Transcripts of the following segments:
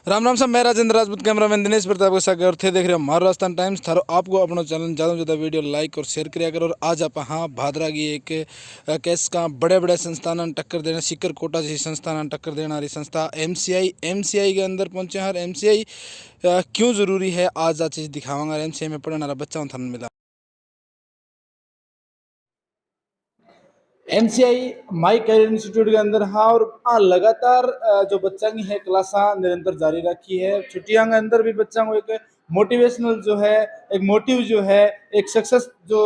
राम राम साहब, मैं राजेंद्र राजपूत, कैमरामैन दिनेश प्रताप के साथ और थे देख रहे हो मारो राजस्थान टाइम्स। थारो आपको अपना चैनल ज़्यादा से ज़्यादा वीडियो लाइक और शेयर करिया करो। और आज आप हाँ भादरा की एक केस का बड़े बड़े संस्थान टक्कर देना, सीकर कोटा जैसी संस्थान टक्कर देना रही संस्था एमसीआई के अंदर पहुंचे हैं। और एमसीआई क्यों ज़रूरी है आज चीज़ दिखाऊंगा। एमसीआई में पढ़ने वाला बच्चा थान मिला एमसीआई माई कैरियर इंस्टीट्यूट के अंदर। हाँ, और हाँ लगातार जो बच्चा की है क्लास निरंतर जारी रखी है। छुट्टियां के अंदर भी बच्चों को एक मोटिवेशनल जो है, एक मोटिव जो है, एक सक्सेस जो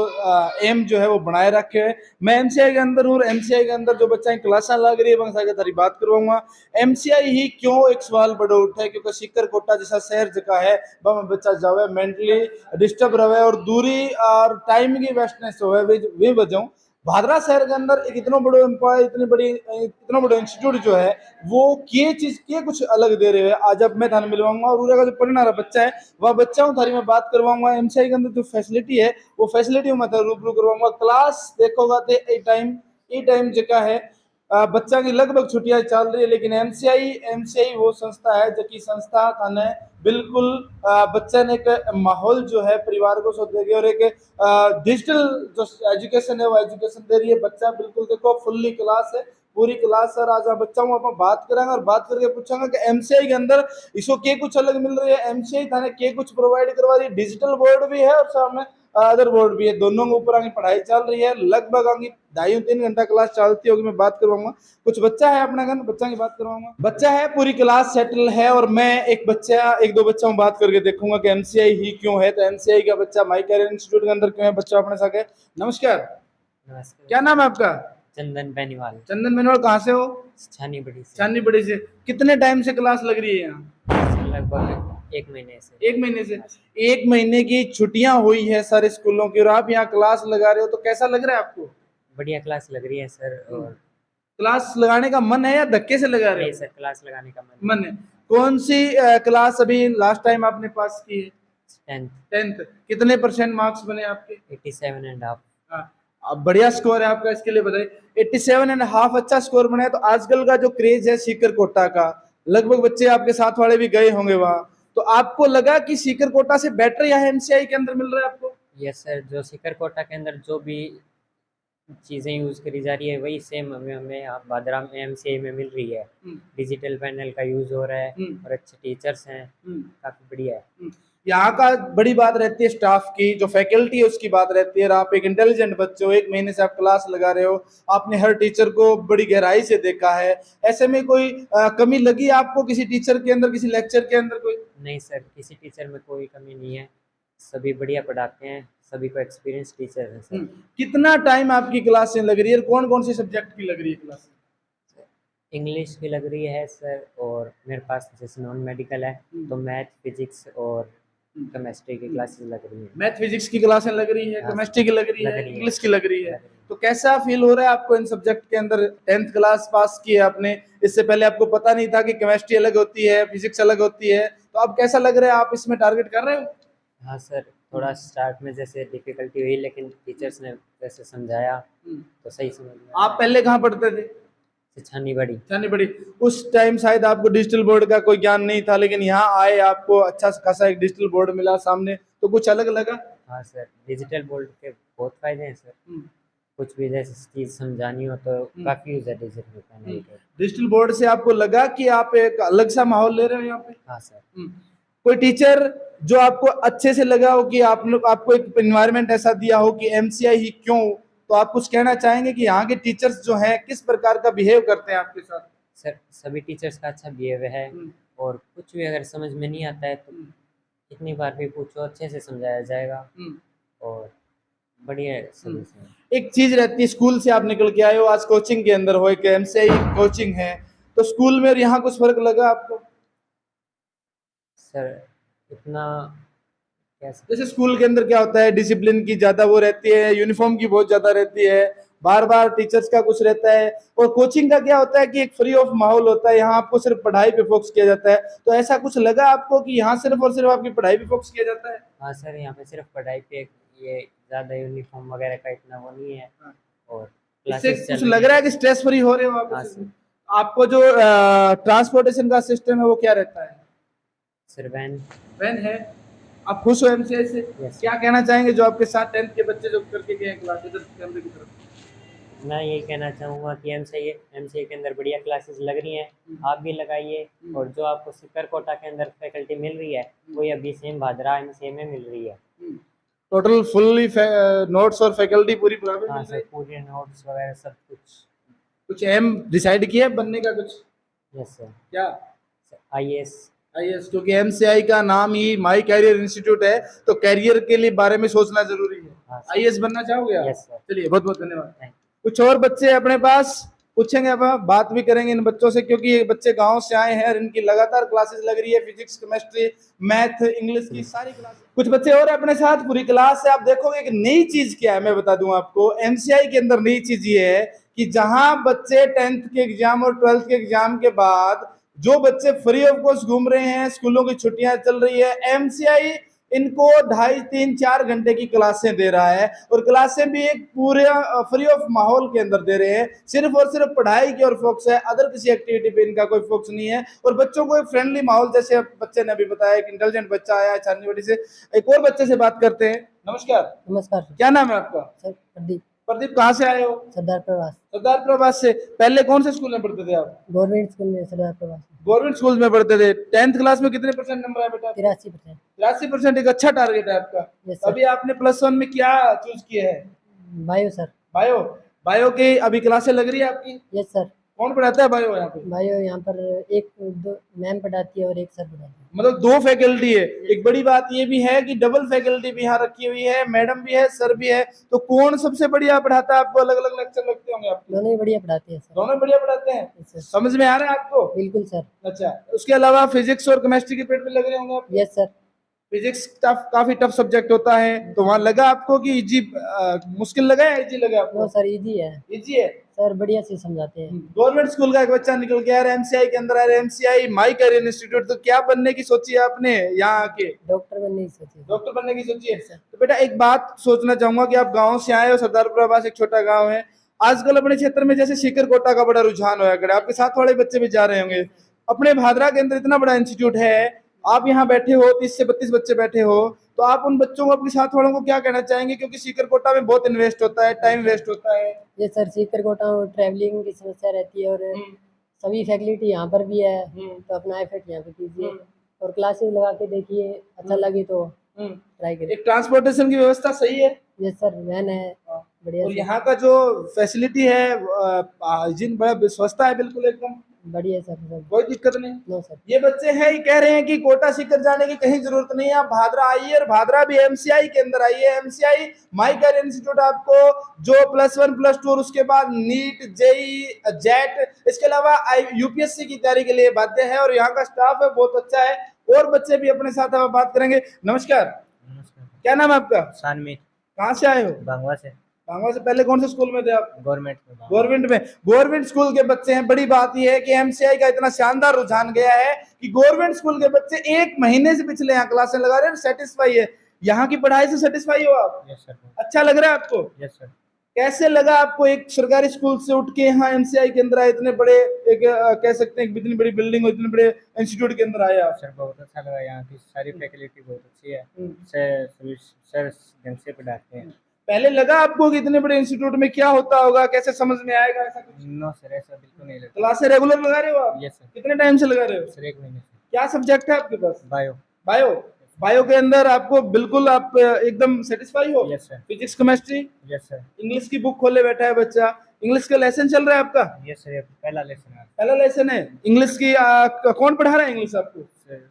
एम जो है वो बनाए रखे है। मैं एमसीआई के अंदर हूँ। एमसीआई के अंदर जो बच्चा की क्लास लग रही है मैं तारी बात करवाऊंगा। एमसीआई ही क्यों एक सवाल बड़ा उठा है, क्योंकि सीकर कोटा जैसा शहर जगह है वह बच्चा जावे मेंटली डिस्टर्ब रहे और दूरी और टाइम की वेस्टनेस हो वे वजह भादरा शहर के अंदर एक इतना बड़ा एम्पायर, इतना बड़ा इंस्टीट्यूट जो है वो किए चीज किए कुछ अलग दे रहे हैं। आज अब मैं थाने मिलवाऊंगा और उनका जो पढ़ने वाला बच्चा है वह बच्चा हूँ थारी में बात करवाऊंगा। एमसीआई के अंदर जो फैसिलिटी है वो फैसिलिटी मैं रूबरू करवाऊंगा। क्लास देखोगा तो ए टाइम जगह है बच्चा की लगभग छुट्टियां चल रही है, लेकिन एमसीआई वो संस्था है जो की संस्था थाने बिल्कुल बच्चा ने एक माहौल जो है परिवार को सोच देगी और एक डिजिटल जो एजुकेशन है वो एजुकेशन दे रही है। बच्चा बिल्कुल देखो फुल्ली क्लास है, पूरी क्लास सर। आज बच्चा हूँ आप बात करेंगे और बात करके पूछेंगे कि एमसीआई के अंदर इसको क्या कुछ अलग मिल रही है, एमसीआई थाने क्या कुछ प्रोवाइड करवा रही है। डिजिटल बोर्ड भी है और सामने अदर बोर्ड भी है, दोनों के ऊपर आगे पढ़ाई चल रही है। लगभग आगे 2.5-3 घंटा क्लास चलती होगी। मैं बात करवाऊंगा कुछ बच्चा है अपना घर, बच्चा की बात करवाऊंगा। बच्चा है, पूरी क्लास सेटल है और मैं एक दो बच्चा बात करके देखूंगा कि एमसीआई ही क्यों है। तो एमसीआई का बच्चा माई कैरियर इंस्टीट्यूट के अंदर क्यों है, बच्चा अपने साथ है। नमस्कार, नमस्कार। क्या नाम है आपका? चंदन बेनीवाल। चंदन बेनीवाल, कहाँ से हो? छानी बड़ी से। चांदनी बड़ी से। कितने टाइम से क्लास लग रही है यहाँ? लगभग 1 महीने से। 1 महीने से। 1 महीने की छुट्टियां हुई है सारे स्कूलों की और आप यहाँ क्लास लगा रहे हो, तो कैसा लग रहा है आपको? बढ़िया क्लास लग रही है सर। और क्लास लगाने का मन है या धक्के से लगा रहे नहीं हो? सर, क्लास लगाने का मन है। कौन सी क्लास अभी लास्ट टाइम आपने पास की है? 10th। 10th। कितने परसेंट मार्क्स बने आपके? 87.5। हाँ, अब बढ़िया स्कोर है आपका, इसके लिए बताइए। 87.5 अच्छा स्कोर बना है। तो आजकल का जो क्रेज है सीकर कोटा का, लगभग बच्चे आपके साथ वाले भी गए होंगे वहां, तो आपको लगा कि सीकर कोटा से बेटर या एमसीआई के अंदर मिल रहा है आपको? यस सर, जो सीकर कोटा के अंदर जो भी चीज़ें यूज़ करी जा रही है वही सेम हमें हमें आप बादराम एमसीए में मिल रही है। डिजिटल पैनल का यूज़ हो रहा है और अच्छे टीचर्स हैं, काफ़ी बढ़िया है। यहाँ का बड़ी बात रहती है स्टाफ की, जो फैकल्टी है उसकी बात रहती है। और आप एक इंटेलिजेंट बच्चे हो, 1 महीने से आप क्लास लगा रहे हो, आपने हर टीचर को बड़ी गहराई से देखा है। ऐसे में कोई कमी लगी आपको किसी टीचर के अंदर, किसी लेक्चर के अंदर कोई? नहीं सर, किसी टीचर में कोई कमी नहीं है, सभी बढ़िया पढ़ाते हैं, सभी को एक्सपीरियंस टीचर है सर। कितना टाइम आपकी क्लास से लग रही है, कौन कौन से सब्जेक्ट की लग रही है क्लास? इंग्लिश की लग रही है सर, और मेरे पास जैसे नॉन मेडिकल है तो मैथ, फिजिक्स और केमिस्ट्री की क्लासेस लग रही है। मैथ फिजिक्स की क्लासें लग रही है, हाँ, केमिस्ट्री की लग रही लग है, रही है, इंग्लिश की लग रही है। लग रही है। तो कैसा फील हो रहा है आपको इन सब्जेक्ट के अंदर? 10th क्लास पास की है आपने, इससे पहले आपको पता नहीं था कि केमिस्ट्री अलग होती है, फिजिक्स अलग होती है, तो अब कैसा लग रहा है? आप इसमें टारगेट कर रहे हो? हाँ सर, थोड़ा स्टार्ट में जैसे डिफिकल्टी हुई, लेकिन टीचर्स ने वैसे समझाया तो सही समझ में आप पहले कहाँ पढ़ते थे? छानी बड़ी। जानी बड़ी। उस टाइम शायद आपको डिजिटल बोर्ड का कोई ज्ञान नहीं था, लेकिन यहाँ आए आपको अच्छा खासा एक डिजिटल बोर्ड मिला सामने, तो कुछ अलग लगा? हाँ सर, डिजिटल बोर्ड के बहुत फायदे हैं सर। कुछ भी जैसे चीज़ समझानी हो तो काफ़ी यूज़ है डिजिटल पैनल के। डिजिटल बोर्ड से आपको लगा कि आप एक अलग सा माहौल ले रहे हो यहाँ पे? हाँ सर। कोई टीचर जो आपको अच्छे से लगा हो कि आप लोग, आपको एक एनवायरनमेंट ऐसा दिया हो कि एमसीआई ही क्यों, तो आप कुछ कहना चाहेंगे कि यहाँ के टीचर्स जो हैं किस प्रकार का बिहेव करते हैं आपके साथ? सर, सभी टीचर्स का अच्छा बिहेव है, और कुछ भी अगर समझ में नहीं आता है तो कितनी बार भी पूछो, अच्छे से समझाया जाएगा और बढ़िया सॉल्यूशन है। एक चीज रहती है, स्कूल से आप निकल के आए हो, आज कोचिंग के अंदर हो, एक एमसीआई कोचिंग है, तो स्कूल में और यहाँ कुछ फर्क लगा आपको? सर इतना जैसे स्कूल के अंदर क्या होता है, डिसिप्लिन की ज्यादा वो रहती है, यूनिफॉर्म की बहुत ज्यादा रहती है, बार बार टीचर्स का कुछ रहता है। और कोचिंग का क्या होता है कि एक फ्री ऑफ माहौल होता है, यहाँ आपको सिर्फ पढ़ाई पे फोकस किया जाता है। तो ऐसा कुछ लगा आपको कि यहाँ सिर्फ और सिर्फ आपकी पढ़ाई पे फोकस किया जाता है? हाँ सर, यहाँ पे सिर्फ पढ़ाई पे, ये ज़्यादा यूनिफॉर्म वगैरह का इतना वो नहीं है। और इससे क्लासेस कुछ चल रही लग रहा है कि स्ट्रेस फ्री हो रहे हो आप? हाँ सर। आपको जो ट्रांसपोर्टेशन का सिस्टम है वो क्या रहता है? Sir van. वैन है। आप खुश हो एमसीआई से? यस। क्या कहना चाहेंगे जो आपके साथ 10th के बच्चे जो करके गए हैं क्लास इधर कैमरे की तरफ? मैं यही कहना चाहूँगा कि एमसीए के अंदर बढ़िया क्लासेस लग रही हैं, आप भी लगाइए। और जो आपको सिकर कोटा के अंदर फैकल्टी मिल रही है वही अभी सेम भादरा एमसीए में मिल रही है। टोटल फुल्ली नोट्स और फैकल्टी पूरी बराबर हाँ मिल सर, रही? पूरे नोट्स वगैरह सब कुछ। कुछ एम डिसाइड किया है बनने का कुछ? Yes sir. क्या? आईएएस। आईएएस, क्योंकि एमसीआई का नाम ही माई कैरियर इंस्टीट्यूट है, तो कैरियर के लिए बारे में सोचना जरूरी है। हाँ सर। आईएएस बनना चाहोगे आप? Yes sir. चलिए, बहुत बहुत धन्यवाद। थैंक कुछ और बच्चे अपने पास पूछेंगे, अब हम बात भी करेंगे इन बच्चों से, क्योंकि ये बच्चे गांव से आए हैं और इनकी लगातार क्लासेस लग रही है, फिजिक्स, केमिस्ट्री, मैथ, इंग्लिश की सारी क्लासेस। कुछ बच्चे और अपने साथ पूरी क्लास से। आप देखोगे एक नई चीज क्या है, मैं बता दूं आपको, एमसीआई के अंदर नई चीज ये है कि जहां बच्चे 10th के एग्जाम और 12th के एग्जाम के बाद जो बच्चे फ्री ऑफ कॉस्ट घूम रहे हैं, स्कूलों की छुट्टियां चल रही है, एमसीआई इनको 2.5-3-4 घंटे की क्लासें दे रहा है, और क्लासें भी एक पूरे फ्री ऑफ माहौल के अंदर दे रहे हैं। सिर्फ और सिर्फ पढ़ाई की ओर फोकस है, अदर किसी एक्टिविटी पे इनका कोई फोकस नहीं है। और बच्चों को एक फ्रेंडली माहौल, जैसे बच्चे ने अभी बताया, एक इंटेलिजेंट बच्चा आया है छानीवाड़ी से। एक और बच्चे से बात करते हैं। नमस्कार। नमस्कार सर। क्या नाम है आपका? सर प्रदीप। प्रदीप, कहाँ से आए हो? सरदार प्रवास। सरदार प्रभास से। पहले कौन से स्कूल में पढ़ते थे आप? गवर्नमेंट स्कूल में सरदार प्रवास। गवर्नमेंट स्कूल में पढ़ते थे। 10th क्लास में कितने परसेंट नंबर आए बेटा? 83%। 83%, एक अच्छा टारगेट है आपका। Yes sir. अभी आपने +1 में क्या चूज किया है? Bio sir. बायो। बायो की अभी क्लासें लग रही है आपकी? Yes sir. कौन पढ़ाता है बायो यहाँ पे? बायो यहाँ पर एक दो मैम पढ़ाती है और एक सर पढ़ाती है। मतलब 2 फैकल्टी है। एक बड़ी बात ये भी है कि डबल फैकल्टी भी यहाँ रखी हुई है, मैडम भी है, सर भी है। तो कौन सबसे बढ़िया पढ़ाता है आपको? अलग अलग लेक्चर लगते होंगे आपको? दोनों ही बढ़िया पढ़ाते हैं सर। दोनों बढ़िया पढ़ाते हैं। Yes sir. समझ में आ रहा है आपको? बिल्कुल सर। अच्छा, उसके अलावा फिजिक्स और केमिस्ट्री के पेपर लग रहे होंगे आपको? Yes sir. फिजिक्स काफी टफ सब्जेक्ट होता है, तो वहां लगा आपको कि इजी, मुश्किल लगा है, इजी लगा आपको? नो सर, इजी है। इजी है। सर बढ़िया से समझाते हैं। गवर्नमेंट स्कूल का एक बच्चा निकल के आ रहा है एमसीआई के अंदर, आ रहा है एमसीआई माई कैरियर इंस्टीट्यूट, तो क्या बनने की सोची है आपने यहाँ आके? डॉक्टर बनने की सोची। डॉक्टर बनने की सोची है। तो बेटा एक बात सोचना चाहूंगा कि आप गांव से आए हो, सरदार प्रभास एक छोटा गांव है। आजकल अपने क्षेत्र में जैसे सीकर कोटा का बड़ा रुझान होया करे, आपके साथ वाले बच्चे भी जा रहे होंगे। अपने भादरा के अंदर इतना बड़ा इंस्टीट्यूट है, आप यहाँ बैठे हो, 30 से 32 बच्चे बैठे हो, तो आप उन बच्चों को, अपने साथ वालों को क्या कहना चाहेंगे? क्योंकि सीकर कोटा में बहुत इन्वेस्ट होता है, टाइम वेस्ट होता है। ये सर सीकर कोटा में ट्रैवलिंग की समस्या रहती है और सभी फैकल्टी यहाँ पर भी है, तो अपना एफर्ट यहाँ पे कीजिए और क्लासेस लगा के देखिए, अच्छा लगे तो ट्राई करिए। एक ट्रांसपोर्टेशन की व्यवस्था सही है? यस सर, वैन है बढ़िया और से। यहाँ का जो फैसिलिटी है, जिन बड़ा विश्वस्ता है, बिल्कुल एकदम बढ़िया सर, सब कोई दिक्कत नहीं। No sir. ये बच्चे हैं, ये कह रहे हैं कि कोटा सीकर जाने की कहीं जरूरत नहीं है, आप भादरा आइए, और भादरा भी एमसीआई के अंदर आइए। एमसीआई माई कैरियर इंस्टीट्यूट आपको जो +1 +2 और उसके बाद नीट, जेई, जेट, इसके अलावा यूपीएससी की तैयारी के लिए बाध्य है, और यहाँ का स्टाफ है बहुत अच्छा है। और बच्चे भी अपने साथ अब बात करेंगे। नमस्कार। नमस्कार। क्या नाम है आपका? सानवी। कहाँ से आए हो? भांगवा से। भांगवा से। पहले कौन से स्कूल में थे आप? गवर्नमेंट में। गवर्नमेंट में। गवर्नमेंट स्कूल के बच्चे हैं। बड़ी बात यह है कि एमसीआई का इतना शानदार रुझान गया है कि गवर्नमेंट स्कूल के बच्चे 1 महीने से पिछले यहाँ क्लासें लगा रहे हैं, सेटिस्फाई है। यहाँ की पढ़ाई से सेटिस्फाई हो आप? Yes sir. अच्छा लग रहा है आपको? Yes sir. कैसे लगा आपको एक सरकारी स्कूल से उठ के यहाँ एमसीआई के अंदर आए, इतने बड़े एक कह सकते हैं इतनी बड़ी बिल्डिंग और इतने बड़े इंस्टीट्यूट के अंदर आए आप? सर बहुत अच्छा लगा, यहाँ की सारी फैकल्टी बहुत अच्छी है, सर ढंग से पढ़ाते हैं। पहले लगा आपको कि इतने बड़े इंस्टीट्यूट में क्या होता होगा, कैसे समझ में आएगा, ऐसा कुछ? नो सर, ऐसा बिल्कुल नहीं लगता। क्लासें रेगुलर लगा रहे हो आप? Yes sir. कितने टाइम से लगा रहे हो? सर 1 महीने से। क्या सब्जेक्ट है आपके पास? बायो। बायो। बायो के अंदर आपको बिल्कुल आप एकदम सेटिस्फाई हो? Yes sir. Physics, chemistry, yes sir. English की बुक खोले बैठा है बच्चा। इंग्लिश का लेसन चल रहा है आपका? यस सर, पहला लेसन है। पहला लेसन है इंग्लिश की। कौन पढ़ा रहा है इंग्लिश आपको? Sir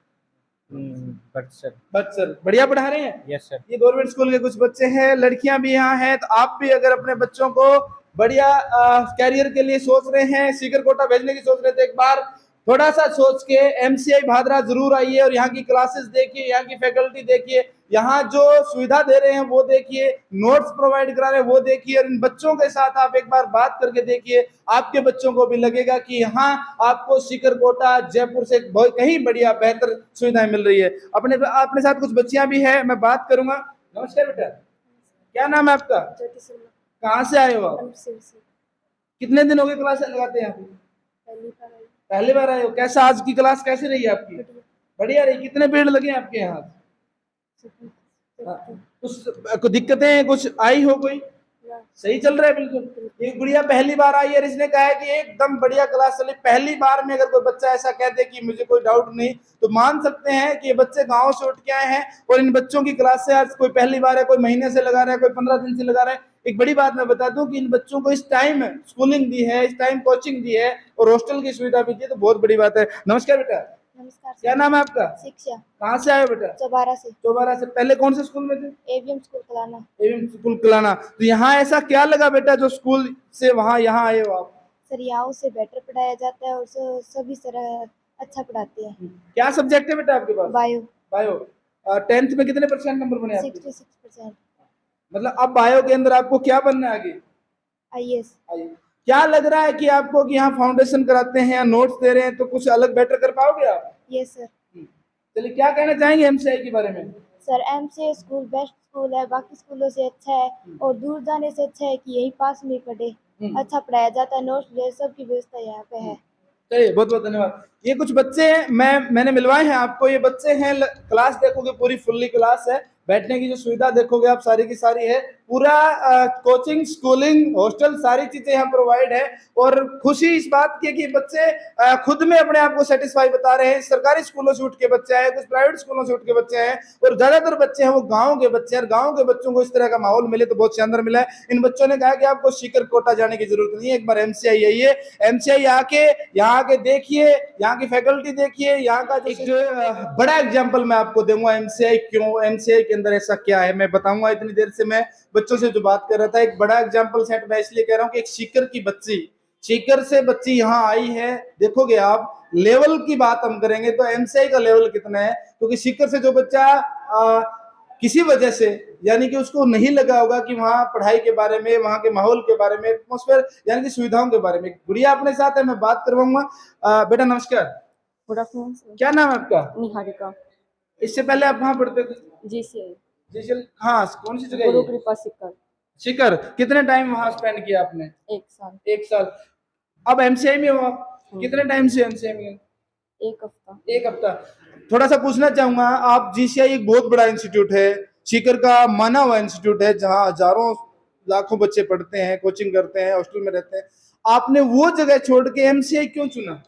but sir. But sir बढ़िया पढ़ा रहे हैं। Yes sir. ये गवर्नमेंट स्कूल के कुछ बच्चे हैं, लड़कियां भी यहाँ हैं, तो आप भी अगर अपने बच्चों को बढ़िया कैरियर के लिए सोच रहे हैं, सीकर कोटा भेजने की सोच रहे थे, एक बार थोड़ा सा सोच के एमसीआई भादरा जरूर आइए और यहाँ की क्लासेस देखिए, यहाँ की फैकल्टी देखिए, यहाँ जो सुविधा दे रहे हैं वो देखिए, नोट्स प्रोवाइड करा रहे हैं वो देखिए, और इन बच्चों के साथ आप एक बार बात करके देखिए, आपके बच्चों को भी लगेगा कि यहाँ आपको सीकर कोटा, जयपुर से कहीं बढ़िया बेहतर सुविधाएं मिल रही है। अपने साथ कुछ बच्चियां भी है, मैं बात करूंगा। नमस्कार बेटा, क्या नाम है आपका? कहाँ से आए हो आप? कितने दिन हो गए क्लास लगाते हैं आप? पहली बार आए हो। कैसा आज की क्लास कैसी रही है आपकी? बढ़िया रही। कितने पेड़ लगे हैं आपके यहाँ? हाँ, कुछ दिक्कतें कुछ आई हो कोई? सही चल रहा है बिल्कुल। एक गुड़िया पहली बार आई है और इसने कहा है कि एकदम बढ़िया क्लास चली। पहली बार में अगर कोई बच्चा ऐसा कह दे कि मुझे कोई डाउट नहीं, तो मान सकते हैं कि ये बच्चे गांव से उठ के आए हैं और इन बच्चों की क्लास से आज कोई पहली बार है, कोई महीने से लगा रहा है, कोई 15 दिन से लगा रहा है। एक बड़ी बात मैं बता दूं कि इन बच्चों को इस टाइम स्कूलिंग दी है, इस टाइम कोचिंग दी है और हॉस्टल की सुविधा भी दी है, तो बहुत बड़ी बात है। नमस्कार बेटा, नमस्कार क्या नाम है आपका? शिक्षा कहाँ से आए हो बेटा? चौबारा से चौबारा से। पहले कौन से स्कूल में थे? AVM school Kalana. एवं स्कूल कलाना। तो यहाँ ऐसा क्या लगा बेटा जो स्कूल से वहाँ यहाँ आए हो आप? सर यहाँ से बेटर पढ़ाया जाता है और सभी तरह अच्छा पढ़ाते हैं। क्या सब्जेक्ट है बेटा आपके पास? Bio bio. 10th में कितने % नंबर बने आपके? 66%। मतलब अब बायो के अंदर आपको क्या बनना है आगे? आईएएस। क्या लग रहा है कि आपको कि यहाँ फाउंडेशन कराते हैं या नोट्स दे रहे हैं तो कुछ अलग बेटर कर पाओगे आप? Yes sir. चलिए, क्या कहना चाहेंगे एमसीआई के बारे में? Sir MCA school best school है, बाकी स्कूलों से अच्छा है और दूर जाने से अच्छा है कि यही पास में पढ़े। अच्छा पढ़ाया जाता है, नोट्स सब की व्यवस्था यहाँ पे है। चलिए, बहुत बहुत धन्यवाद। ये कुछ बच्चे हैं, मैंने मिलवाए हैं आपको। ये बच्चे हैं, क्लास देखोगे पूरी फुल्ली क्लास है, बैठने की जो सुविधा देखोगे आप सारी की सारी है, पूरा कोचिंग स्कूलिंग हॉस्टल सारी चीजें यहाँ प्रोवाइड है। और खुशी इस बात की है कि बच्चे खुद में अपने आप को सेटिस्फाई बता रहे हैं। सरकारी स्कूलों से उठ के बच्चे आए, कुछ प्राइवेट स्कूलों से उठ के बच्चे आए और ज्यादातर बच्चे हैं वो गाँव के बच्चे हैं। गाँव के बच्चों को इस तरह का माहौल मिले तो बहुत शानदार मिला है। इन बच्चों ने कहा कि आपको सीकर कोटा जाने की जरूरत नहीं है, एक बार एमसीआई आइए, एमसीआई आके यहाँ आके देखिए, यहाँ की फैकल्टी देखिए, यहाँ का एक बड़ा एग्जाम्पल मैं आपको दूंगा। एमसीआई क्यों, एमसीआई के अंदर ऐसा क्या है मैं बताऊंगा। इतनी देर से मैं बच्चों से जो बात कर रहा था, एक बड़ा एग्जाम्पल सेट मैं इसलिए कह रहा हूँ कि एक सीकर की बच्ची, सीकर से बच्ची यहाँ आई है। देखोगे आप लेवल की बात हम करेंगे तो एमसीआई का लेवल कितना है, क्योंकि सीकर से जो बच्चा किसी वजह से, यानी कि उसको नहीं लगा होगा कि वहाँ पढ़ाई के बारे में, वहाँ के माहौल के बारे में, एटमॉस्फेयर यानी कि सुविधाओं के बारे में, गुड़िया अपने साथ है, मैं बात करवाऊंगा। बेटा नमस्कार। Good afternoon sir. क्या नाम है आपका? निहारिका। इससे पहले आप कहाँ पढ़ते थे? जी सर। जी हाँ, कौन सी जगह? गुरु कृपा सीकर। सीकर। कितने टाइम वहाँ स्पेंड किया आपने? 1 साल। 1 साल। अब एमसीआई में हो आप? कितने टाइम से एमसीआई में? 1 हफ्ता। 1 हफ्ता। थोड़ा सा पूछना चाहूंगा, आप जीसीआई एक बहुत बड़ा इंस्टीट्यूट है, सीकर का माना हुआ इंस्टीट्यूट है, जहाँ हजारों लाखों बच्चे पढ़ते हैं, कोचिंग करते हैं, हॉस्टल में रहते हैं। आपने वो जगह छोड़ के एमसीआई क्यों चुना?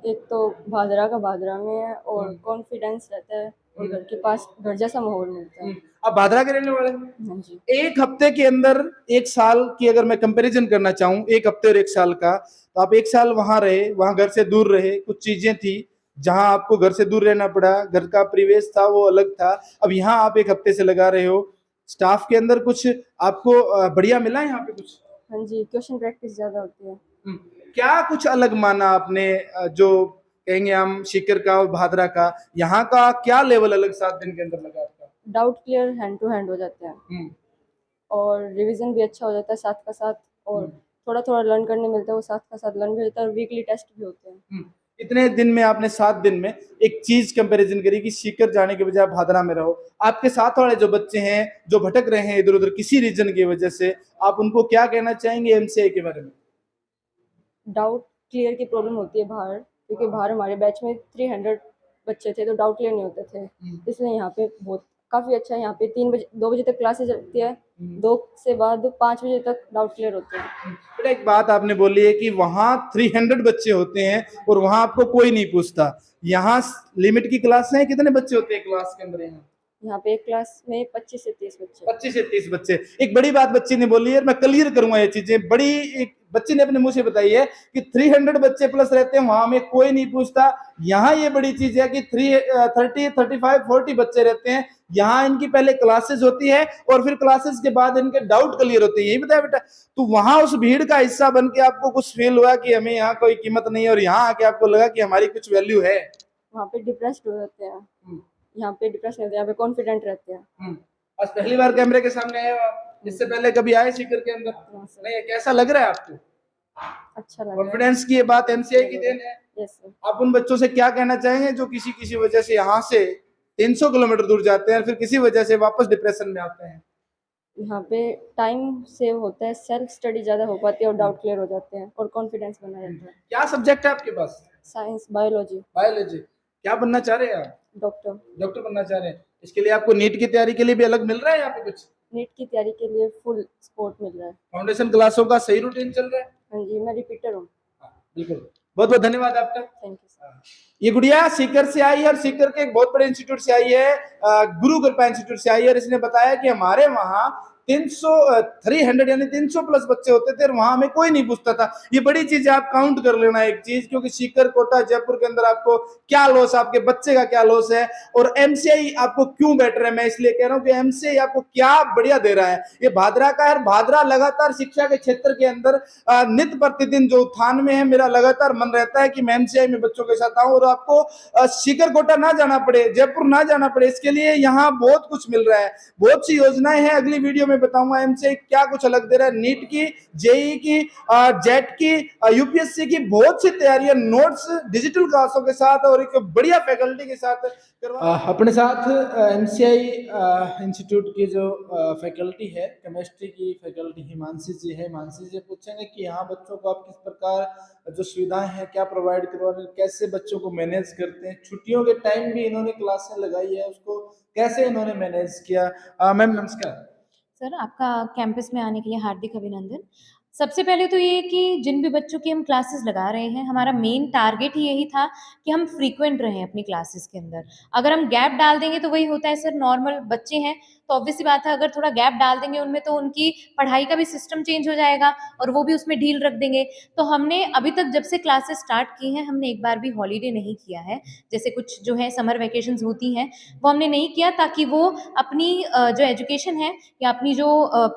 एक तो भादरा का भादरा में है और कॉन्फिडेंस रहता है और घर के पास घर जैसा माहौल मिलता है। आप भादरा के रहने वाले हैं? हाँ जी। 1 हफ्ते के अंदर 1 साल की अगर मैं कंपैरिजन करना चाहूँ, 1 हफ्ते और 1 साल का, तो आप 1 साल वहां रहे, वहां घर से दूर रहे, कुछ चीजें थी जहां आपको घर से दूर रहना पड़ा, घर का परिवेश था वो अलग था। अब यहाँ आप 1 हफ्ते से लगा रहे हो, स्टाफ के अंदर कुछ आपको बढ़िया मिला है यहाँ पे कुछ? हाँ जी, क्वेश्चन प्रैक्टिस ज्यादा होती है। क्या कुछ अलग माना आपने, जो कहेंगे हम सीकर का और भादरा का, यहाँ का क्या लेवल अलग 7 दिन के अंदर लगा आपका? Doubt clear hand to hand हो जाते हैं और रिवीजन भी अच्छा हो जाता है साथ का साथ, और थोड़ा थोड़ा लर्न करने मिलता है, वो साथ का साथ लर्न भी होता है और वीकली टेस्ट भी होते हैं। इतने दिन में आपने 7 दिन में एक चीज कंपैरिजन करी कि सीकर जाने के बजाय भादरा में रहो। आपके साथ वाले जो बच्चे हैं जो भटक रहे हैं इधर उधर किसी रीजन की वजह से, आप उनको क्या कहना चाहेंगे एमसीआई के बारे में? डाउट क्लियर की प्रॉब्लम होती है बाहर, क्योंकि बाहर हमारे बैच में 300 बच्चे थे तो डाउट क्लियर नहीं होते थे, इसलिए यहाँ पे बहुत काफ़ी अच्छा है। यहाँ पे 2 बजे तक क्लासेज चलती है, 2 से बाद 5 बजे तक डाउट क्लियर होते हैं। फिर एक बात आपने बोली है कि वहाँ 300 बच्चे होते हैं और वहाँ आपको कोई नहीं पूछता। यहाँ लिमिट की क्लास है, कितने बच्चे होते हैं क्लास के अंदर? यहाँ पे एक क्लास में 25 से 30 बच्चे। 25 से 30 बच्चे। एक बड़ी बात बच्ची ने बोली है, मैं क्लियर करूंगा ये चीजें। बड़ी एक बच्ची ने अपने मुंह से बताई है कि 300 बच्चे प्लस रहते हैं, वहां में कोई नहीं पूछता। यहाँ ये बड़ी चीज है कि 30, 35, 40 बच्चे रहते हैं। यहाँ इनकी पहले क्लासेस होती है और फिर क्लासेस के बाद इनके डाउट क्लियर होते हैं, यही बताया बेटा? तो वहां उस भीड़ का हिस्सा बन के आपको कुछ फील हुआ कि हमें यहाँ कोई कीमत नहीं है, और यहाँ आके आपको लगा कि हमारी कुछ वैल्यू है? वहाँ पे डिप्रेस्ड हो जाते हैं, यहाँ पे डिप्रेस नहीं होते, यहाँ पे कॉन्फिडेंट रहते हैं। आज पहली बार कैमरे के सामने आए हो आप? इससे पहले कभी आए सीकर के अंदर? नहीं। कैसा लग रहा है आपको? अच्छा लगा। कॉन्फिडेंस की ये बात एमसीआई की देन है। Yes sir. आप उन बच्चों से क्या कहना चाहेंगे जो किसी वजह से यहाँ से 300 किलोमीटर दूर जाते हैं, फिर किसी वजह से वापस डिप्रेशन में आते हैं? यहाँ पे टाइम सेव होता है, सेल्फ स्टडी ज़्यादा हो पाती है और डाउट क्लियर हो जाते हैं और कॉन्फिडेंस बना रहता है। क्या सब्जेक्ट है आपके पास? Science, biology. बायोलॉजी। क्या बनना चाह रहे हैं आप? डॉक्टर। डॉक्टर बनना चाह रहे हैं। इसके लिए आपको नीट की तैयारी के लिए भी अलग मिल रहा है यहाँ पे कुछ? नीट की तैयारी के लिए फुल सपोर्ट मिल रहा है। फाउंडेशन क्लासों का सही रूटीन चल रहा है? हाँ जी, मैं रिपीटर हूँ। हाँ, बिल्कुल। बहुत बहुत धन्यवाद आपका। Thank you sir. ये गुड़िया सीकर से आई है और सीकर के एक बहुत बड़े इंस्टीट्यूट से आई है, गुरु कृपा इंस्टीट्यूट से आई है, और इसने बताया कि हमारे वहाँ 300 यानी 300 प्लस बच्चे होते थे और वहां हमें कोई नहीं पूछता था। ये बड़ी चीज है, आप काउंट कर लेना एक चीज, क्योंकि सीकर, कोटा, जयपुर के अंदर आपको क्या लॉस, आपके बच्चे का क्या लॉस है, और एमसीआई आपको क्यों बेटर है। मैं इसलिए कह रहा हूं कि एमसीआई आपको क्या बढ़िया दे रहा है। ये भादरा का है, भादरा लगातार शिक्षा के क्षेत्र के अंदर नित्य प्रतिदिन जो उत्थान में है, मेरा लगातार मन रहता है कि मैं एमसीआई में बच्चों के साथ आऊं और आपको सीकर, कोटा ना जाना पड़े, जयपुर ना जाना पड़े। इसके लिए यहाँ बहुत कुछ मिल रहा है, बहुत सी योजनाएं हैं। अगली वीडियो में बताऊंगा एमसीआई क्या कुछ अलग दे रहा है। नीट की, जेई की, जेट की, यूपीएससी की बहुत सी तैयारियां नोट्स डिजिटल क्लासों के साथ और एक बढ़िया फैकल्टी के साथ अपने साथ एमसीआई इंस्टीट्यूट की जो फैकल्टी है, केमिस्ट्री की फैकल्टी हिमांशी जी है। हिमांशी जी पूछेंगे कि यहाँ बच्चों को आप किस प्रकार जो सुविधाएं हैं क्या प्रोवाइड करवा रहे हैं, कैसे बच्चों को मैनेज करते हैं। छुट्टियों के टाइम भी इन्होंने क्लासें लगाई है, उसको कैसे इन्होंने मैनेज किया। मैम नमस्कार। सर, आपका कैंपस में आने के लिए हार्दिक अभिनंदन। सबसे पहले तो ये कि जिन भी बच्चों की हम क्लासेस लगा रहे हैं, हमारा मेन टारगेट ही यही था कि हम फ्रीक्वेंट रहें अपनी क्लासेस के अंदर। अगर हम गैप डाल देंगे तो वही होता है सर, नॉर्मल बच्चे हैं तो ऑब्वियस सी बात है, अगर थोड़ा गैप डाल देंगे उनमें तो उनकी पढ़ाई का भी सिस्टम चेंज हो जाएगा और वो भी उसमें ढील रख देंगे। तो हमने अभी तक जब से क्लासेस स्टार्ट की हैं, हमने एक बार भी हॉलीडे नहीं किया है। जैसे कुछ जो है समर वैकेशंस होती हैं, वो हमने नहीं किया, ताकि वो अपनी जो एजुकेशन है या अपनी जो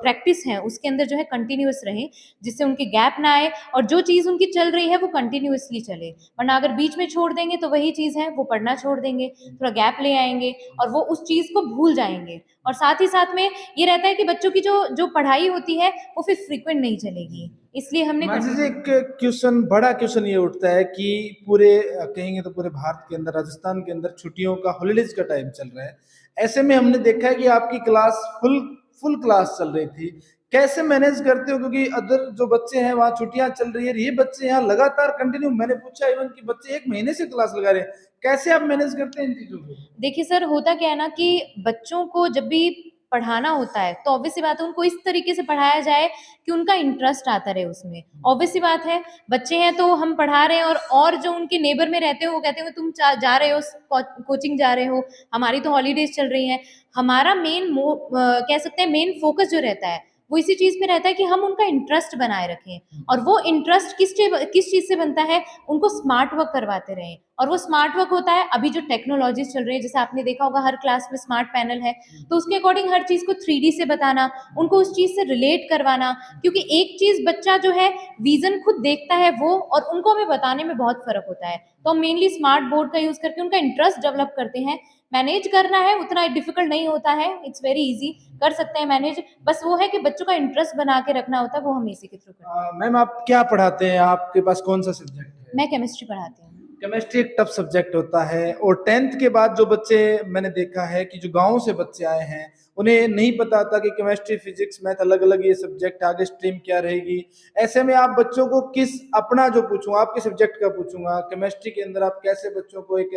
प्रैक्टिस है उसके अंदर जो है कंटिन्यूअस रहें, जिससे उनके गैप ना आए और जो चीज़ उनकी चल रही है वो कंटिन्यूअसली चले। वरना अगर बीच में छोड़ देंगे तो वही चीज़ है वो पढ़ना छोड़ देंगे, थोड़ा गैप ले आएंगे और वो उस चीज़ को भूल जाएंगे। और साथ ही साथ में ये रहता है कि बच्चों की जो जो पढ़ाई होती है वो फिर फ्रीक्वेंट नहीं चलेगी, इसलिए हमने एक क्वेश्चन, बड़ा क्वेश्चन ये उठता है कि पूरे कहेंगे तो पूरे भारत के अंदर, राजस्थान के अंदर छुट्टियों का, हॉलीडेज का टाइम चल रहा है। ऐसे में हमने देखा है कि आपकी क्लास फुल क्लास चल रही थी। कैसे मैनेज करते हो, क्योंकि अदर जो बच्चे हैं वहाँ छुट्टियां चल रही है, ये बच्चे यहाँ लगातार कंटिन्यू, मैंने पूछा इवन कि बच्चे 1 महीने से क्लास लगा रहे हैं। कैसे आप मैनेज करते हैं इन चीजों को? देखिए सर, होता क्या है ना कि बच्चों को जब भी पढ़ाना होता है तो ऑब्वियस सी बात है उनको इस तरीके से पढ़ाया जाए कि उनका इंटरेस्ट आता रहे उसमें। ऑब्वियस सी बात है, बच्चे हैं तो हम पढ़ा रहे हैं और जो उनके नेबर में रहते हो वो कहते हो तुम जा रहे हो कोचिंग जा रहे हो, हमारी तो हॉलीडेज चल रही हैं। हमारा कह सकते हैं मेन फोकस जो रहता है वो इसी चीज़ पे रहता है कि हम उनका इंटरेस्ट बनाए रखें। और वो इंटरेस्ट किस चीज़ से बनता है, उनको स्मार्ट वर्क करवाते रहें। और वो स्मार्ट वर्क होता है, अभी जो टेक्नोलॉजीज चल रही है, जैसे आपने देखा होगा हर क्लास में स्मार्ट पैनल है, तो उसके अकॉर्डिंग हर चीज़ को 3D से बताना, उनको उस चीज़ से रिलेट करवाना। क्योंकि एक चीज़ बच्चा जो है विजन खुद देखता है वो, और उनको हमें बताने में बहुत फ़र्क होता है। तो हम मेनली स्मार्ट बोर्ड का यूज़ करके उनका इंटरेस्ट डेवलप करते हैं। मैनेज करना है उतना डिफिकल्ट नहीं होता है, इट्स वेरी इजी, कर सकते हैं मैनेज। बस वो है कि बच्चों का इंटरेस्ट बना के रखना होता है, वो हम इसी के थ्रू करते हैं। मैम आप क्या पढ़ाते हैं, आपके पास कौन सा सब्जेक्ट है? मैं केमिस्ट्री पढ़ाती हूँ। केमिस्ट्री एक टफ सब्जेक्ट होता है, और 10th के बाद जो बच्चे, मैंने देखा है कि जो गांव से बच्चे आए हैं उन्हें नहीं पता था कि केमिस्ट्री, फिजिक्स, मैथ अलग अलग ये सब्जेक्ट, आगे स्ट्रीम क्या रहेगी। ऐसे में आप बच्चों को किस, अपना जो पूछूंगा आपके सब्जेक्ट का पूछूंगा, केमिस्ट्री के अंदर आप कैसे बच्चों को एक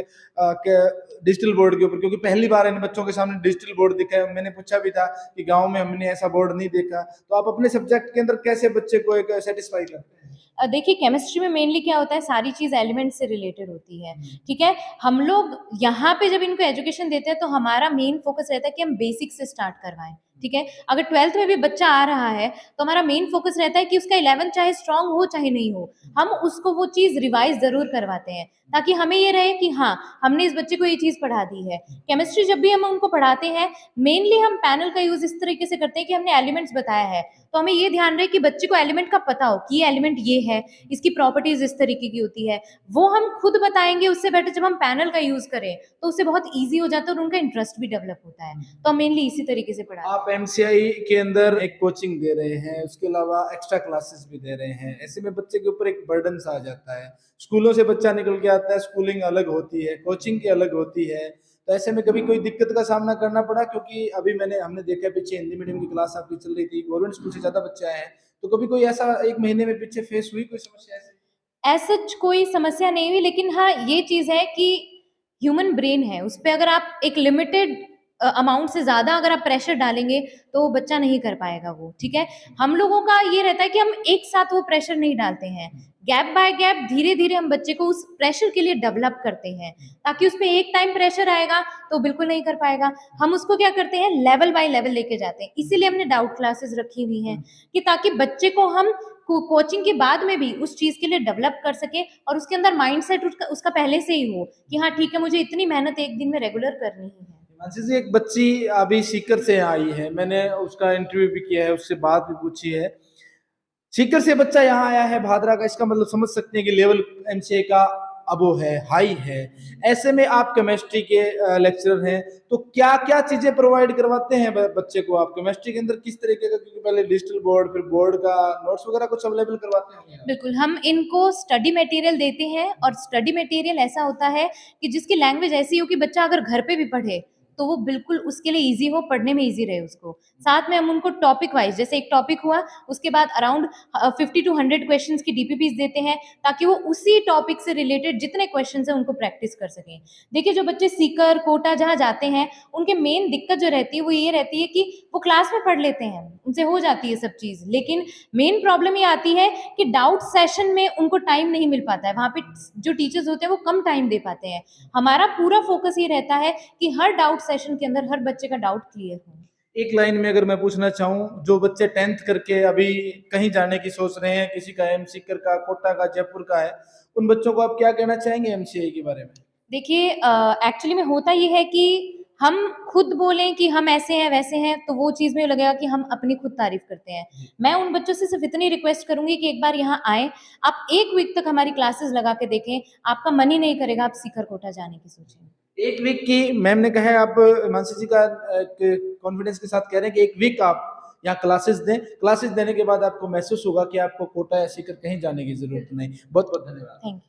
डिजिटल बोर्ड के ऊपर, क्योंकि पहली बार इन बच्चों के सामने डिजिटल बोर्ड दिखा है, मैंने पूछा भी था कि गाँव में हमने ऐसा बोर्ड नहीं देखा, तो आप अपने सब्जेक्ट के अंदर कैसे बच्चे को एक सेटिस्फाई करते हैं? देखिए केमिस्ट्री में मेनली क्या होता है, सारी चीज़ एलिमेंट से रिलेटेड होती है, ठीक है। हम लोग यहाँ पे जब इनको एजुकेशन देते हैं तो हमारा मेन फोकस रहता है कि हम बेसिक से स्टार्ट करवाएं, ठीक है। अगर 12th में भी बच्चा आ रहा है तो हमारा मेन फोकस रहता है कि उसका 11th चाहे स्ट्रांग हो चाहे नहीं हो, हम उसको वो चीज़ रिवाइज ज़रूर करवाते हैं, ताकि हमें ये रहे कि हाँ हमने इस बच्चे को ये चीज़ पढ़ा दी है। केमिस्ट्री जब भी हम उनको पढ़ाते हैं, मेनली हम पैनल का यूज़ इस तरीके से करते हैं कि हमने एलिमेंट्स बताया है, तो हमें ये ध्यान रहे कि बच्चे को एलिमेंट का पता हो कि ये एलिमेंट ये है, इसकी प्रॉपर्टीज इस तरीके की होती है। वो हम खुद बताएंगे, उससे बेटर जब हम पैनल का यूज़ करें तो उससे बहुत ईजी हो जाता है और उनका इंटरेस्ट भी डेवलप होता है। तो हम मेनली इसी तरीके से पढ़ाते हैं। आप एमसीआई के अंदर एक कोचिंग दे रहे हैं, उसके अलावा एक्स्ट्रा क्लासेस भी दे रहे हैं, ऐसे में बच्चे के ऊपर एक बर्डन सा आ जाता है। स्कूलों से बच्चा निकल के आता है, स्कूलिंग अलग होती है, कोचिंग की अलग होती है, तो ऐसे में कभी कोई दिक्कत का सामना करना पड़ा? क्योंकि अभी हमने देखा है पीछे हिंदी मीडियम की क्लास आपकी चल रही थी, गवर्नमेंट स्कूल से ज्यादा बच्चे आए हैं, तो कभी कोई ऐसा 1 महीने में पीछे फेस हुई कोई समस्या ऐसी? ऐसा कोई समस्या नहीं हुई, लेकिन हाँ ये चीज़ है कि ह्यूमन ब्रेन है, उस पे अगर आप एक लिमिटेड अमाउंट से ज़्यादा अगर आप प्रेशर डालेंगे तो बच्चा नहीं कर पाएगा वो, ठीक है। हम लोगों का ये रहता है कि हम एक साथ वो प्रेशर नहीं डालते हैं, गैप बाय गैप धीरे धीरे हम बच्चे को उस प्रेशर के लिए डेवलप करते हैं, ताकि उस पर एक टाइम प्रेशर आएगा तो बिल्कुल नहीं कर पाएगा। हम उसको क्या करते हैं, लेवल बाय लेवल लेके जाते हैं। इसीलिए हमने डाउट क्लासेस रखी हुई हैं कि ताकि बच्चे को हम कोचिंग के बाद में भी उस चीज के लिए डेवलप कर सके और उसके अंदर माइंडसेट उसका पहले से ही हो कि हाँ ठीक है, मुझे इतनी मेहनत एक दिन में रेगुलर करनी ही है। हिमांशी जी, एक बच्ची अभी सीकर से आई है, मैंने उसका इंटरव्यू भी किया है, उससे बात भी पूछी है। सीकर से बच्चा यहाँ आया है भादरा का, इसका मतलब समझ सकते हैं कि लेवल एमसीए का अब वो है, हाई है। ऐसे में आप केमिस्ट्री के लेक्चरर हैं, तो क्या क्या चीजें प्रोवाइड करवाते हैं बच्चे को आप केमिस्ट्री के अंदर, किस तरीके का, क्योंकि पहले डिजिटल बोर्ड, फिर बोर्ड का नोट्स वगैरह कुछ अवेलेबल करवाते हैं? बिल्कुल, हम इनको स्टडी मटेरियल देते हैं और स्टडी मटेरियल ऐसा होता है कि जिसकी लैंग्वेज ऐसी हो कि बच्चा अगर घर पे भी पढ़े तो वो बिल्कुल उसके लिए इजी हो, पढ़ने में इजी रहे उसको। साथ में हम उनको टॉपिक वाइज, जैसे एक टॉपिक हुआ उसके बाद अराउंड 50 to 100 क्वेश्चंस की डीपीपीज देते हैं, ताकि वो उसी टॉपिक से रिलेटेड जितने क्वेश्चंस हैं उनको प्रैक्टिस कर सकें। देखिए, जो बच्चे सीकर, कोटा जहाँ जाते हैं, उनके मेन दिक्कत जो रहती है वो ये रहती है कि वो क्लास में पढ़ लेते हैं, उनसे हो जाती है सब चीज़, लेकिन मेन प्रॉब्लम ये आती है कि डाउट सेशन में उनको टाइम नहीं मिल पाता है। वहाँ पे जो टीचर्स होते हैं वो कम टाइम दे पाते हैं। हमारा पूरा फोकस ये रहता है कि हर डाउट सेशन के अंदर हर बच्चे का डाउट क्लियर हो। एक लाइन में अगर मैं पूछना चाहूँ, जो बच्चे 10th करके अभी कहीं जाने की सोच रहे हैं, किसी का एम सीकर का, कोटा का, जयपुर का है, उन बच्चों को आप क्या कहना चाहेंगे एमसीआई के बारे में? देखिए, एक्चुअली में होता ये है कि हम खुद बोलें कि हम ऐसे हैं वैसे हैं तो वो चीज़ में लगेगा कि हम अपनी खुद तारीफ करते हैं। मैं उन बच्चों से सिर्फ इतनी रिक्वेस्ट करूंगी कि एक बार यहाँ आए, आप 1 वीक तक हमारी क्लासेस लगा के देखें, आपका मन ही नहीं करेगा आप सीकर कोटा जाने की सोचें। 1 वीक की मैम ने कहा है, आप हिमांशी जी का कॉन्फिडेंस के साथ कह रहे हैं कि 1 वीक आप यहाँ क्लासेस दें, क्लासेस देने के बाद आपको महसूस होगा कि आपको कोटा या सीकर कहीं जाने की जरूरत नहीं। बहुत बहुत धन्यवाद। Thank you.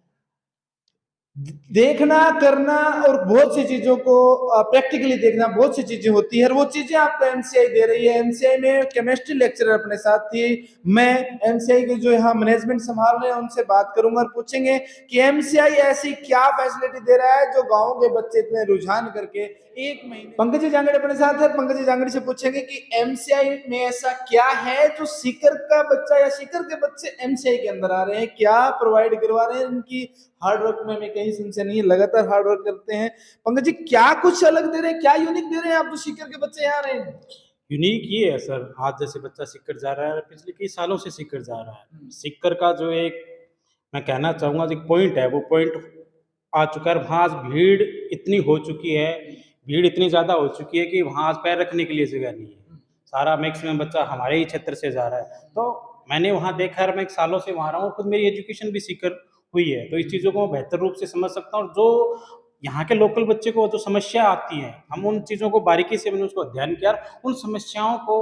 देखना, करना और बहुत सी चीजों को प्रैक्टिकली देखना, बहुत सी चीजें होती है और वो चीजें आपको एमसीआई दे रही है। एमसीआई में केमिस्ट्री लेक्चरर अपने साथ थी। मैं एमसीआई के जो यहाँ मैनेजमेंट संभाल रहे हैं उनसे बात करूंगा और पूछेंगे कि एमसीआई ऐसी क्या फैसिलिटी दे रहा है जो गाँव के बच्चे इतने रुझान करके 1 महीने। पंकज जांगड़े अपने साथ है, पंकज जांगड़े से पूछेंगे कि एमसीआई में ऐसा क्या है जो सीकर का बच्चा या सीकर के बच्चे एमसीआई के अंदर आ रहे हैं, क्या प्रोवाइड करवा रहे हैं। उनकी हार्ड वर्क में हमें कहीं संशय नहीं है, लगातार हार्ड वर्क करते हैं। पंकज जी, क्या कुछ अलग दे रहे हैं, क्या यूनिक दे रहे हैं आप जो सीकर के बच्चे यहाँ आ रहे हैं? यूनिक ये है सर, आज जैसे बच्चा सीकर जा रहा है, पिछले कई सालों से सीकर जा रहा है। सीकर का जो एक मैं कहना चाहूँगा जो पॉइंट है, वो पॉइंट आ चुका है। वहाँ आज भीड़ इतनी हो चुकी है, भीड़ इतनी ज़्यादा हो चुकी है कि वहाँ आज पैर रखने के लिए जगह नहीं है। सारा मैक्सिमम बच्चा हमारे ही क्षेत्र से जा रहा है। तो मैंने वहाँ देखा है, मैं 1 सालों से वहाँ रहा हूँ, खुद मेरी एजुकेशन भी सीकर हुई है, तो इस चीज़ों को मैं बेहतर रूप से समझ सकता हूँ। और जो यहाँ के लोकल बच्चे को जो समस्या आती है, हम उन चीज़ों को बारीकी से मैंने उसको अध्ययन किया, उन समस्याओं को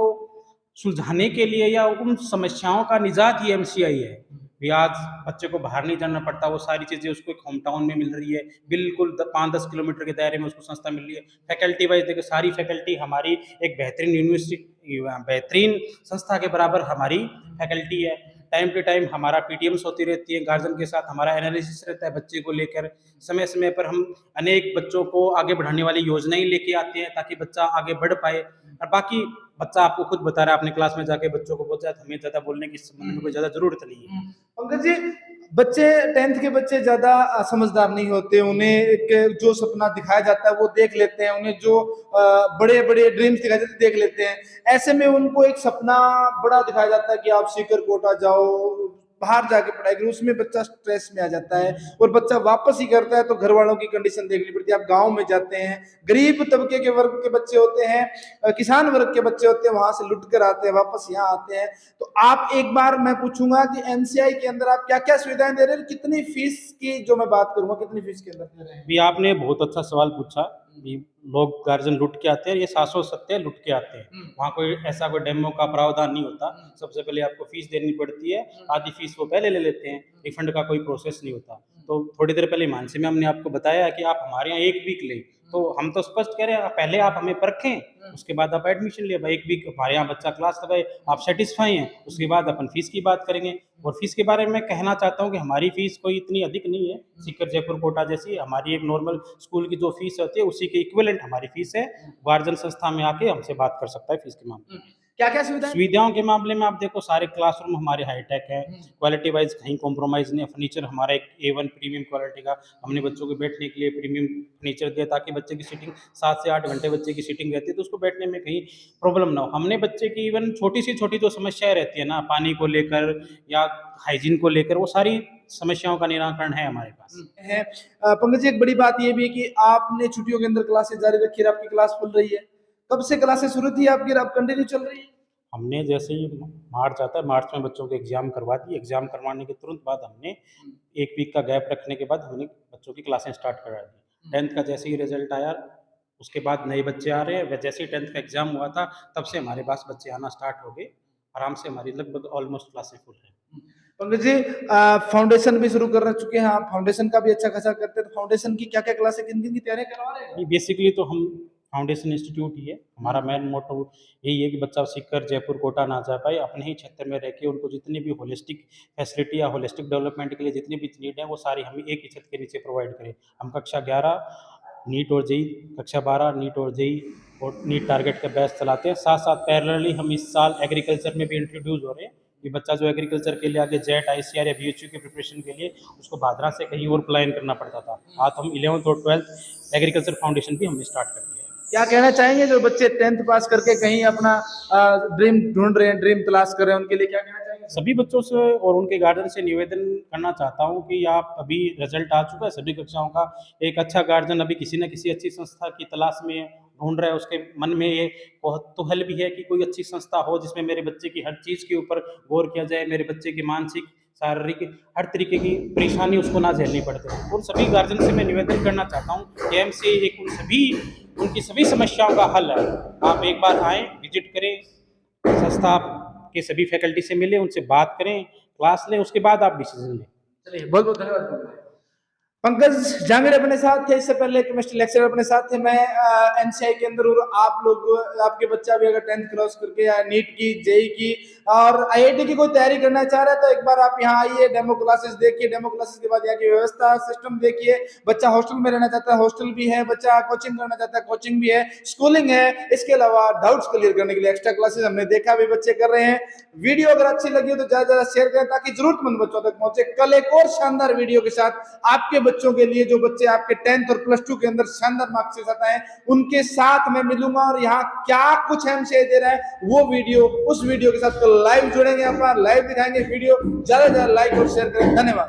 सुलझाने के लिए या उन समस्याओं का निजात ये एमसीआई है। भी आज बच्चे को बाहर नहीं जाना पड़ता, वो सारी चीज़ें उसको एक होम टाउन में मिल रही है, बिल्कुल 5-10 किलोमीटर के दायरे में उसको संस्था मिल रही है। फैकल्टी वाइज देखो, सारी फैकल्टी हमारी एक बेहतरीन यूनिवर्सिटी, बेहतरीन संस्था के बराबर हमारी फैकल्टी है। टाइम टू टाइम हमारा पीटीएम्स होती रहती है, गार्जियन के साथ हमारा एनालिसिस रहता है बच्चे को लेकर। समय समय पर हम अनेक बच्चों को आगे बढ़ाने वाली योजनाएं लेके आते हैं ताकि बच्चा आगे बढ़ पाए। और बाकी बच्चा आपको खुद बता रहा है, अपने क्लास में जाके बच्चों को बोलता है, हमें ज़्यादा बोलने की संबंध में कोई ज़्यादा ज़रूरत नहीं है। पंकज जी, बच्चे 10th के बच्चे ज्यादा समझदार नहीं होते, उन्हें एक जो सपना दिखाया जाता है वो देख लेते हैं, उन्हें जो बड़े बड़े ड्रीम्स दिखाए जाते हैं देख लेते हैं। ऐसे में उनको एक सपना बड़ा दिखाया जाता है कि आप सीकर कोटा जाओ, बाहर जाके पढ़ाई करो, उसमें बच्चा स्ट्रेस में आ जाता है और बच्चा वापस ही करता है तो घर वालों की कंडीशन देखनी पड़ती है। आप गांव में जाते हैं, गरीब तबके के वर्ग के बच्चे होते हैं, किसान वर्ग के बच्चे होते हैं, वहां से लुट कर आते हैं, वापस यहाँ आते हैं। तो आप एक बार मैं पूछूंगा कि एमसीआई के अंदर आप क्या क्या सुविधाएं दे रहे हैं, कितनी फीस की जो मैं बात करूंगा, कितनी फीस के अंदर दे रहे हैं? भी आपने बहुत अच्छा सवाल पूछा। भी लोग गार्जियन लुट के आते हैं, ये सासों सत्य लुट के आते हैं। वहाँ कोई ऐसा कोई डेमो का प्रावधान नहीं होता। सबसे पहले आपको फीस देनी पड़ती है, आधी फीस वो पहले ले लेते हैं, रिफंड का कोई प्रोसेस नहीं होता। तो थोड़ी देर पहले मानसी मैम ने आपको बताया कि आप हमारे यहाँ 1 वीक ले, तो हम तो स्पष्ट कह रहे हैं पहले आप हमें परखें, उसके बाद आप एडमिशन ले। भाई 1 वीक हमारे यहाँ बच्चा क्लास लगाए, आप सेटिस्फाई हैं, उसके बाद अपन फीस की बात करेंगे। और फीस के बारे में कहना चाहता हूँ कि हमारी फीस कोई इतनी अधिक नहीं है, सीकर जयपुर कोटा जैसी हमारी एक नॉर्मल स्कूल की जो फीस होती है उसी के इक्विवेलेंट हमारी फीस है। गार्जियन संस्था में आके हमसे बात कर सकता है फीस के मामले में। क्या क्या सुविधाएं? सुविधाओं के मामले में आप देखो सारे क्लासरूम हमारे हाईटेक है, क्वालिटी वाइज कहीं कॉम्प्रोमाइज़ नहीं है। फर्नीचर हमारा एक A1 प्रीमियम क्वालिटी का, हमने बच्चों के बैठने के लिए प्रीमियम फर्नीचर दिया ताकि बच्चे की सीटिंग 7 से 8 घंटे बच्चे की सीटिंग रहती है तो उसको बैठने में कहीं प्रॉब्लम ना हो। हमने बच्चे की इवन छोटी सी छोटी जो समस्याएं रहती है ना, पानी को लेकर या हाइजीन को लेकर, वो सारी समस्याओं का निराकरण है हमारे पास। है पंकज जी, एक बड़ी बात ये भी है कि आपने छुट्टियों के अंदर क्लासेस जारी रखी है, आपकी क्लास खुल रही है। कब से क्लासेस शुरू थी आपकी, अब कंटिन्यू चल रही है? हमने जैसे ही मार्च आता है, मार्च में बच्चों के एग्ज़ाम करवा दिए। एग्ज़ाम करवाने के तुरंत बाद हमने 1 वीक का गैप रखने के बाद हमने बच्चों की क्लासें स्टार्ट करा दी। 10th का जैसे ही रिजल्ट आया उसके बाद नए बच्चे आ रहे हैं। जैसे ही 10th का एग्ज़ाम हुआ था तब से हमारे पास बच्चे आना स्टार्ट हो गए। आराम से हमारी लगभग ऑलमोस्ट क्लासें फुल हैं। पंकज जी, फाउंडेशन भी शुरू कर चुके हैं आप, फाउंडेशन का भी अच्छा खासा करते हैं, तो फाउंडेशन की क्या क्या क्लासें, किन किन की तैयारी करवा रहे हैं? बेसिकली तो हम फाउंडेशन इंस्टीट्यूट ही है, हमारा मेन मोटो यही है कि बच्चा सीकर जयपुर कोटा ना जा पाए, अपने ही क्षेत्र में रह के उनको जितनी भी होलिस्टिक फैसिलिटी या होलिस्टिक डेवलपमेंट के लिए जितनी भी नीड है वो सारी हम एक ही छत के नीचे प्रोवाइड करें। हम कक्षा 11 नीट और जेई, कक्षा 12 नीट और जेई और नीट टारगेट का बैच चलाते हैं। साथ साथ पैरेलली हम इस साल एग्रीकल्चर में भी इंट्रोड्यूस हो रहे हैं कि बच्चा जो एग्रीकल्चर के लिए आगे जेट, ICR या BHU की प्रिपरेशन के लिए उसको भादरा से कहीं और प्लान करना पड़ता था। आज हम 11th और 12th एग्रीकल्चर फाउंडेशन भी हमने स्टार्ट कर दिया है। क्या कहना चाहेंगे जो बच्चे 10th पास करके कहीं अपना ड्रीम ढूंढ रहे हैं, ड्रीम तलाश कर रहे हैं, उनके लिए क्या कहना चाहेंगे? सभी बच्चों से और उनके गार्जियन से निवेदन करना चाहता हूं कि आप अभी रिजल्ट आ चुका है सभी कक्षाओं का, एक अच्छा गार्जियन अभी किसी न किसी अच्छी संस्था की तलाश में ढूंढ रहा है, उसके मन में ये कौतूहल भी है कि कोई अच्छी संस्था हो जिसमें मेरे बच्चे की हर चीज़ के ऊपर गौर किया जाए, मेरे बच्चे की मानसिक, शारीरिक हर तरीके की परेशानी उसको ना झेलनी पड़ती है। उन सभी गार्जियन से मैं निवेदन करना चाहता हूँ कि MCA एक उनकी सभी समस्याओं का हल है। आप एक बार आएँ, विजिट करें, संस्था के सभी फैकल्टी से मिलें, उनसे बात करें, क्लास लें, उसके बाद आप डिसीजन लें। चलिए, बहुत बहुत धन्यवाद। पंकज जांगड़े अपने साथ थे, इससे पहले केमिस्ट्री लेक्चरर अपने साथ थे। मैं NCI के अंदर, और आप लोग, आपके बच्चा भी अगर 10th क्रॉस करके या नीट की, जेई की और IIT की कोई तैयारी करना चाह रहा है तो एक बार आप यहाँ आइए, डेमो क्लासेस देखिए, डेमो क्लासेस के बाद यहाँ की व्यवस्था सिस्टम देखिए। बच्चा हॉस्टल में रहना चाहता है, हॉस्टल भी है, बच्चा कोचिंग करना चाहता है, कोचिंग भी है, स्कूलिंग है। इसके अलावा डाउट्स क्लियर करने के लिए एक्स्ट्रा क्लासेस हमने देखा भी बच्चे कर रहे हैं। वीडियो अगर अच्छी लगी हो तो ज्यादा ज्यादा शेयर करें ताकि जरूरतमंद बच्चों तक पहुंचे। कल एक और शानदार वीडियो के साथ आपके बच्चों के लिए, जो बच्चे आपके 10th और +2 के अंदर शानदार मार्क्स के साथ आए, उनके साथ मैं मिलूंगा और यहाँ क्या कुछ MCA दे रहा है वो वीडियो, उस वीडियो के साथ कल लाइव जुड़ेंगे, अपना लाइव दिखाएंगे। वीडियो ज्यादा से ज्यादा लाइक और शेयर करें। धन्यवाद।